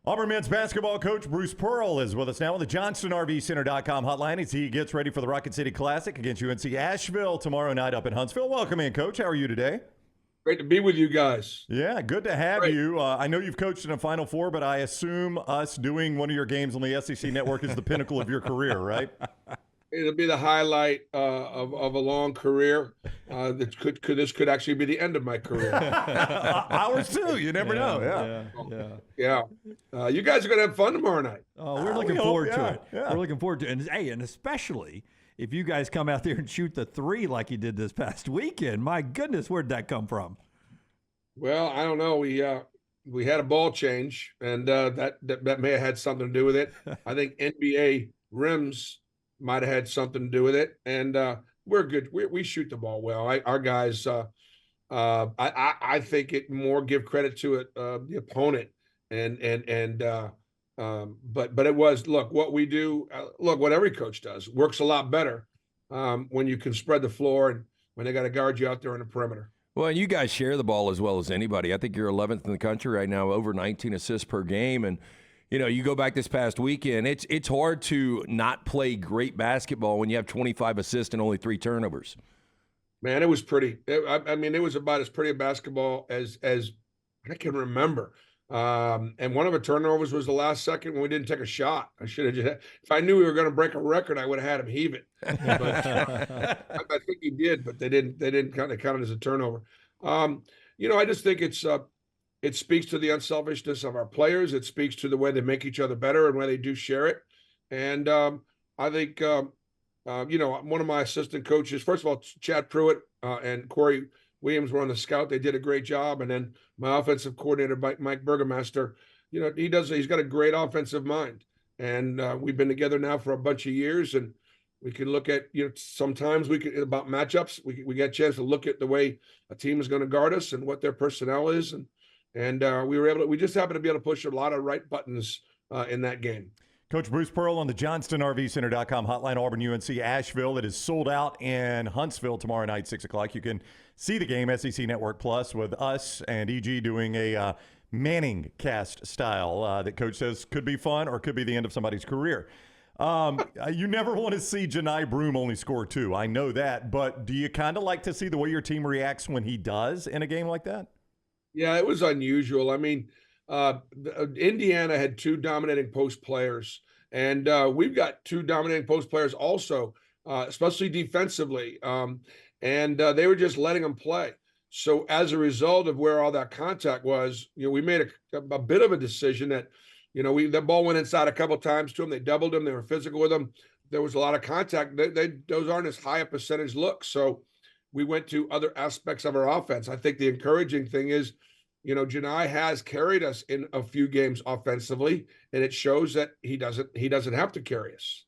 Auburn men's basketball coach Bruce Pearl is with us now on the JohnstonRVCenter.com hotline as he gets ready for the Rocket City Classic against UNC Asheville tomorrow night up in Huntsville. Welcome in, Coach. How are you today? Great to be with you guys. Yeah, good to have Great. you. I know you've coached in a Final Four, but I assume us doing one of your games on the SEC Network is the pinnacle of your career, right? It'll be the highlight of a long career. This could actually be the end of my career. Ours too. You never know. Yeah. You guys are gonna have fun tomorrow night. Oh, we're looking forward to it. Yeah. We're looking forward to it. And especially if you guys come out there and shoot the three like you did this past weekend. My goodness, where'd that come from? Well, I don't know. We had a ball change, and that may have had something to do with it. I think NBA rims might have had something to do with it, and we're good. We shoot the ball well. Our guys. I think it more give credit to it the opponent, but it was what we do. What every coach does works a lot better when you can spread the floor and when they got to guard you out there on the perimeter. Well, you guys share the ball as well as anybody. I think you're 11th in the country right now, over 19 assists per game. And, you know, you go back this past weekend, it's hard to not play great basketball when you have 25 assists and only 3 turnovers. Man, it was pretty. It was about as pretty a basketball as I can remember. And one of the turnovers was the last second when we didn't take a shot. I should have just. If I knew we were going to break a record, I would have had him heave it. But, I think he did, but they didn't. They didn't count it as a turnover. I just think it speaks to the unselfishness of our players. It speaks to the way they make each other better and why they do share it. And I think. One of my assistant coaches, first of all, Chad Pruitt and Corey Williams were on the scout. They did a great job. And then my offensive coordinator, Mike Burgermaster, he's got a great offensive mind. And we've been together now for a bunch of years. And we can look at, sometimes about matchups, we get a chance to look at the way a team is going to guard us and what their personnel is. And we just happened to be able to push a lot of right buttons in that game. Coach Bruce Pearl on the JohnstonRVCenter.com hotline. Auburn UNC Asheville. It is sold out in Huntsville tomorrow night, 6 o'clock. You can see the game, SEC Network Plus, with us and EG doing a ManningCast-style that Coach says could be fun or could be the end of somebody's career. You never want to see Johni Broome only score 2. I know that. But do you kind of like to see the way your team reacts when he does in a game like that? Yeah, it was unusual. Indiana had 2 dominating post players, and we've got 2 dominating post players also, especially defensively. And they were just letting them play. So as a result of where all that contact was, we made a bit of a decision that, the ball went inside a couple of times to them. They doubled them. They were physical with them. There was a lot of contact. Those aren't as high a percentage looks. So we went to other aspects of our offense. I think the encouraging thing is, Johni has carried us in a few games offensively, and it shows that he doesn't have to carry us.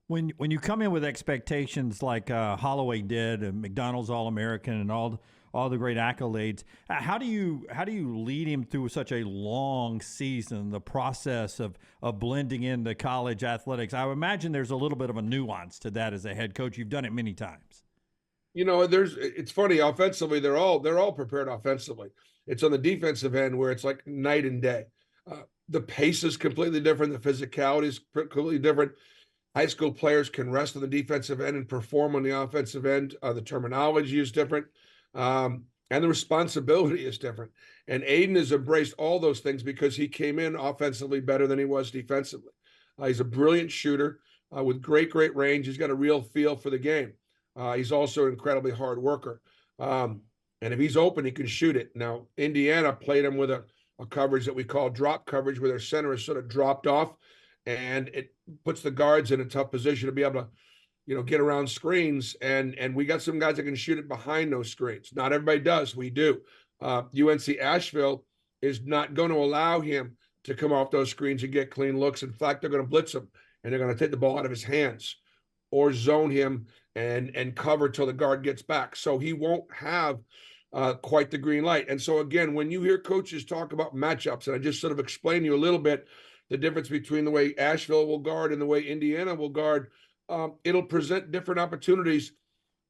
When you come in with expectations like Holloway did, and McDonald's All-American, and all the great accolades, how do you lead him through such a long season? The process of blending into college athletics. I would imagine there's a little bit of a nuance to that as a head coach. You've done it many times. It's funny. Offensively, they're all prepared offensively. It's on the defensive end where it's like night and day. The pace is completely different. The physicality is completely different. High school players can rest on the defensive end and perform on the offensive end. The terminology is different. And the responsibility is different. And Aiden has embraced all those things because he came in offensively better than he was defensively. He's a brilliant shooter with great range. He's got a real feel for the game. He's also an incredibly hard worker. And if he's open, he can shoot it. Now, Indiana played him with a coverage that we call drop coverage, where their center is sort of dropped off, and it puts the guards in a tough position to be able to, get around screens. And we got some guys that can shoot it behind those screens. Not everybody does. We do. UNC Asheville is not going to allow him to come off those screens and get clean looks. In fact, they're going to blitz him, and they're going to take the ball out of his hands or zone him and cover till the guard gets back. So he won't have quite the green light. And so, again, when you hear coaches talk about matchups, and I just sort of explained to you a little bit the difference between the way Asheville will guard and the way Indiana will guard, it'll present different opportunities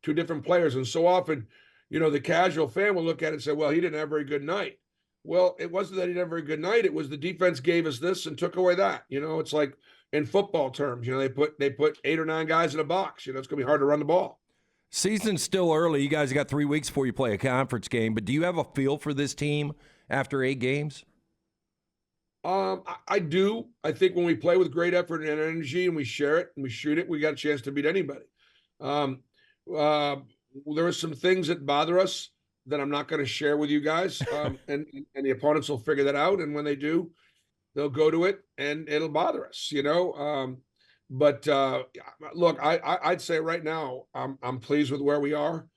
to different players. And so often, the casual fan will look at it and say, well, he didn't have a very good night. Well, it wasn't that he had a very good night. It was the defense gave us this and took away that. It's like in football terms, they put 8 or 9 guys in a box. It's going to be hard to run the ball. Season's still early. You guys got 3 weeks before you play a conference game, but do you have a feel for this team after 8 games? I do. I think when we play with great effort and energy and we share it and we shoot it, we got a chance to beat anybody. There are some things that bother us that I'm not going to share with you guys, and the opponents will figure that out. And when they do, they'll go to it and it'll bother us, But look, I'd say right now I'm pleased with where we are.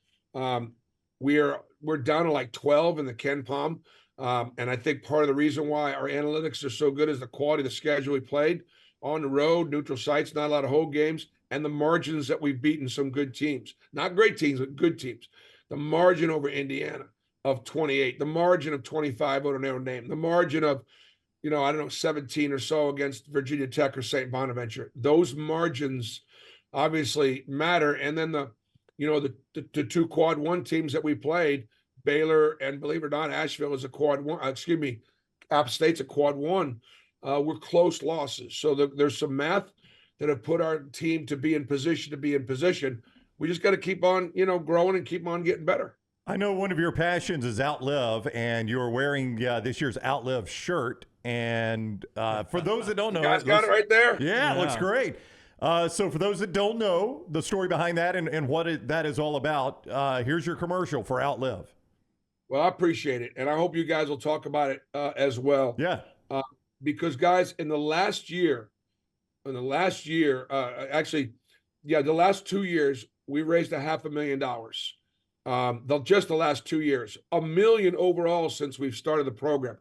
We're down to like 12 in the Ken Palm. And I think part of the reason why our analytics are so good is the quality of the schedule we played on the road, neutral sites, not a lot of home games, and the margins that we've beaten some good teams. Not great teams, but good teams. The margin over Indiana of 28, the margin of 25 over Notre Dame, the margin of, 17 or so against Virginia Tech or St. Bonaventure. Those margins obviously matter. And then the 2 quad 1 teams that we played, Baylor and, believe it or not, Asheville is a quad 1. App State's a quad 1. Were close losses. So there's some math that have put our team to be in position. We just got to keep on, growing and keep on getting better. I know one of your passions is Outlive, and you're wearing this year's Outlive shirt. And for those that don't know, you guys got it right there. Yeah, it looks great. So for those that don't know the story behind that and what that is all about, here's your commercial for Outlive. Well, I appreciate it, and I hope you guys will talk about it as well. Yeah. Because guys, the last 2 years, we raised $500,000. Just the last 2 years, $1 million overall since we've started the program.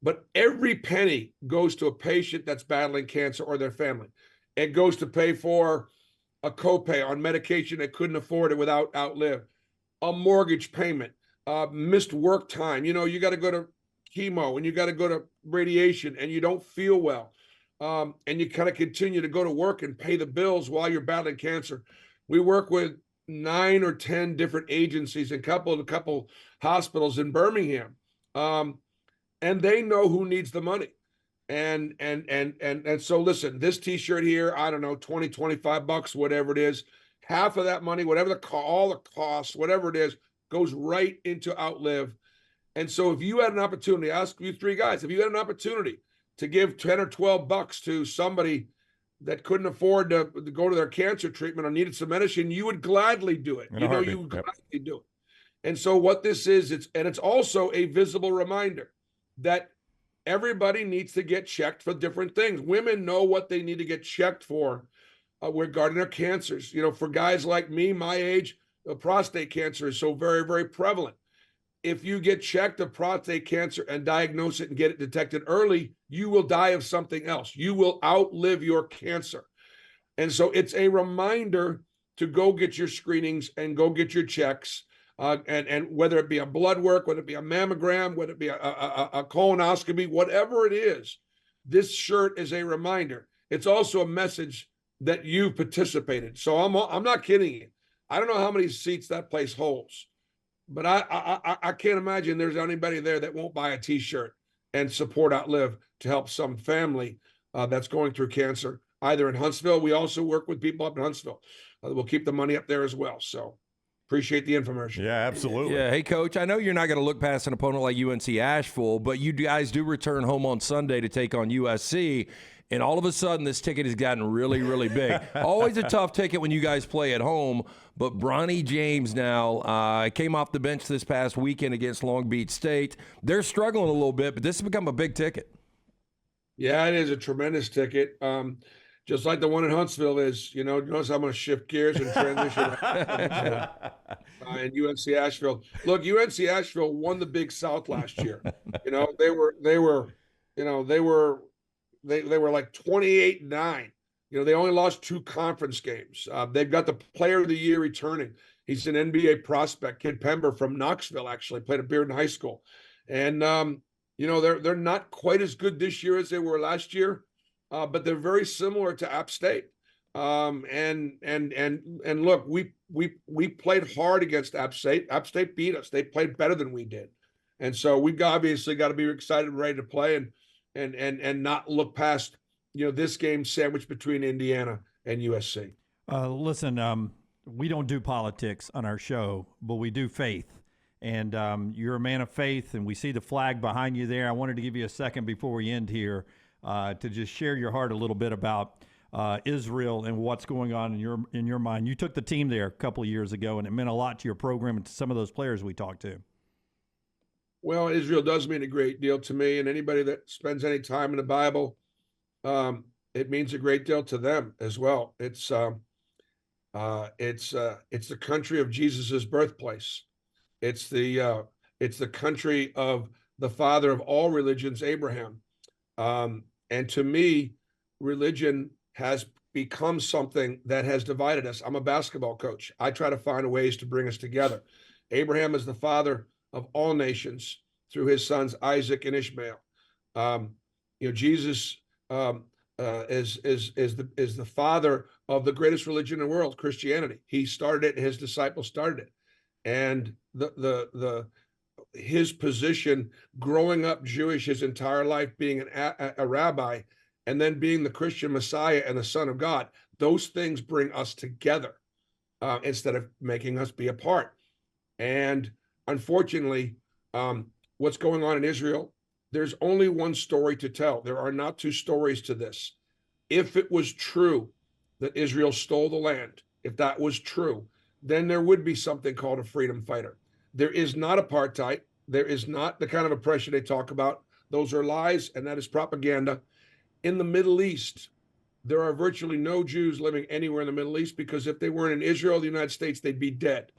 But every penny goes to a patient that's battling cancer or their family. It goes to pay for a copay on medication they couldn't afford it without Outlive, a mortgage payment, missed work time. You got to go to chemo and you got to go to radiation and you don't feel well. And you kind of continue to go to work and pay the bills while you're battling cancer. We work with 9 or 10 different agencies and a couple hospitals in Birmingham. And they know who needs the money. And so listen, this t-shirt here, I don't know, 20, 25 bucks, whatever it is, half of that money, whatever all the costs, whatever it is, goes right into Outlive. And so if you had an opportunity, I ask you 3 guys, if you had an opportunity to give 10 or 12 bucks to somebody that couldn't afford to go to their cancer treatment or needed some medicine, you would gladly do it. You would gladly do it. And so what this is, it's also a visible reminder that everybody needs to get checked for different things. Women know what they need to get checked for regarding their cancers. For guys like me, my age, prostate cancer is so very, very prevalent. If you get checked of prostate cancer and diagnose it and get it detected early, you will die of something else. You will outlive your cancer. And so it's a reminder to go get your screenings and go get your checks. And whether it be a blood work, whether it be a mammogram, whether it be a colonoscopy, whatever it is, this shirt is a reminder. It's also a message that you've participated. So I'm not kidding you. I don't know how many seats that place holds, but I can't imagine there's anybody there that won't buy a T-shirt and support Outlive to help some family that's going through cancer, either in Huntsville. We also work with people up in Huntsville. We'll keep the money up there as well. So appreciate the information. Yeah, absolutely. Yeah. Hey, Coach, I know you're not going to look past an opponent like UNC Asheville, but you guys do return home on Sunday to take on USC. And all of a sudden, this ticket has gotten really, really big. Always a tough ticket when you guys play at home. But Bronny James now came off the bench this past weekend against Long Beach State. They're struggling a little bit, but this has become a big ticket. Yeah, it is a tremendous ticket. Just like the one in Huntsville is, notice I'm going to shift gears and transition. And UNC Asheville. Look, UNC Asheville won the Big South last year. They were like 28-9. They only lost 2 conference games. They've got the player of the year returning. He's an NBA prospect, Kid Pember from Knoxville, actually played at Bearden High School. And, they're not quite as good this year as they were last year. But they're very similar to App State. And look, we played hard against App State. App State beat us. They played better than we did. And so we've obviously got to be excited and ready to play and not look past, this game sandwiched between Indiana and USC. Listen, we don't do politics on our show, but we do faith. And you're a man of faith, and we see the flag behind you there. I wanted to give you a second before we end here to just share your heart a little bit about Israel and what's going on in your mind. You took the team there a couple of years ago, and it meant a lot to your program and to some of those players we talked to. Well, Israel does mean a great deal to me, and anybody that spends any time in the Bible, it means a great deal to them as well. It's the country of Jesus's birthplace. It's the country of the father of all religions, Abraham. And to me, religion has become something that has divided us. I'm a basketball coach. I try to find ways to bring us together. Abraham is the father of all nations through his sons Isaac and Ishmael. Jesus is the father of the greatest religion in the world, Christianity. He started it, and his disciples started it. And his position growing up Jewish his entire life, being a rabbi, and then being the Christian Messiah and the Son of God, those things bring us together instead of making us be apart. And unfortunately, what's going on in Israel, there's only one story to tell. There are not two stories to this. If it was true that Israel stole the land, if that was true, then there would be something called a freedom fighter. There is not apartheid. There is not the kind of oppression they talk about. Those are lies, and that is propaganda. In the Middle East, there are virtually no Jews living anywhere in the Middle East, because if they weren't in Israel, the United States, they'd be dead.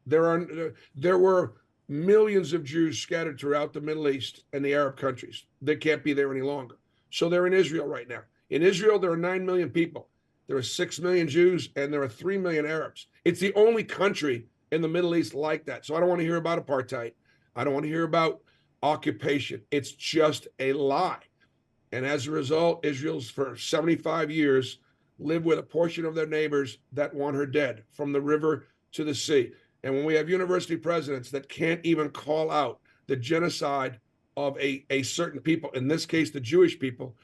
There were millions of Jews scattered throughout the Middle East and the Arab countries. They can't be there any longer. So they're in Israel right now. In Israel, there are 9 million people. There are 6 million Jews, and there are 3 million Arabs. It's the only country in the Middle East like that. So I don't want to hear about apartheid. I don't want to hear about occupation. It's just a lie. And as a result, Israel's for 75 years lived with a portion of their neighbors that want her dead, from the river to the sea. And when we have university presidents that can't even call out the genocide of a certain people, in this case, the Jewish people,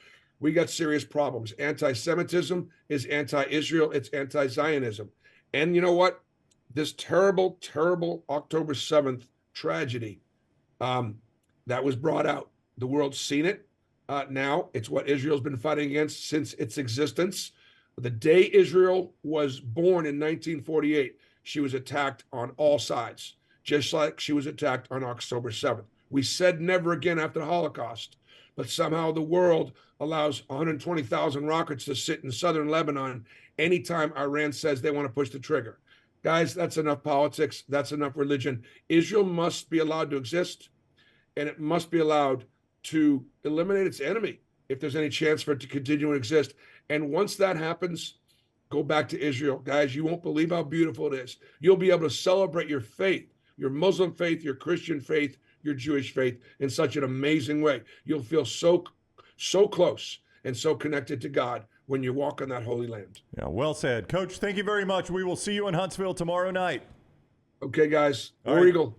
we got serious problems. Anti-Semitism is anti-Israel. It's anti-Zionism. And you know what? This terrible, terrible October 7th tragedy that was brought out, the world's seen it. Now it's what Israel's been fighting against since its existence. The day Israel was born in 1948, she was attacked on all sides, just like she was attacked on October 7th. We said never again after the Holocaust, but somehow the world allows 120,000 rockets to sit in southern Lebanon anytime Iran says they want to push the trigger. Guys, that's enough politics. That's enough religion. Israel must be allowed to exist, and it must be allowed to eliminate its enemy if there's any chance for it to continue to exist. And once that happens, go back to Israel. Guys, you won't believe how beautiful it is. You'll be able to celebrate your faith, your Muslim faith, your Christian faith, your Jewish faith in such an amazing way. You'll feel so close and so connected to God when you walk on that holy land. Yeah, well said. Coach, thank you very much. We will see you in Huntsville tomorrow night. Okay, guys. All War right. Eagle.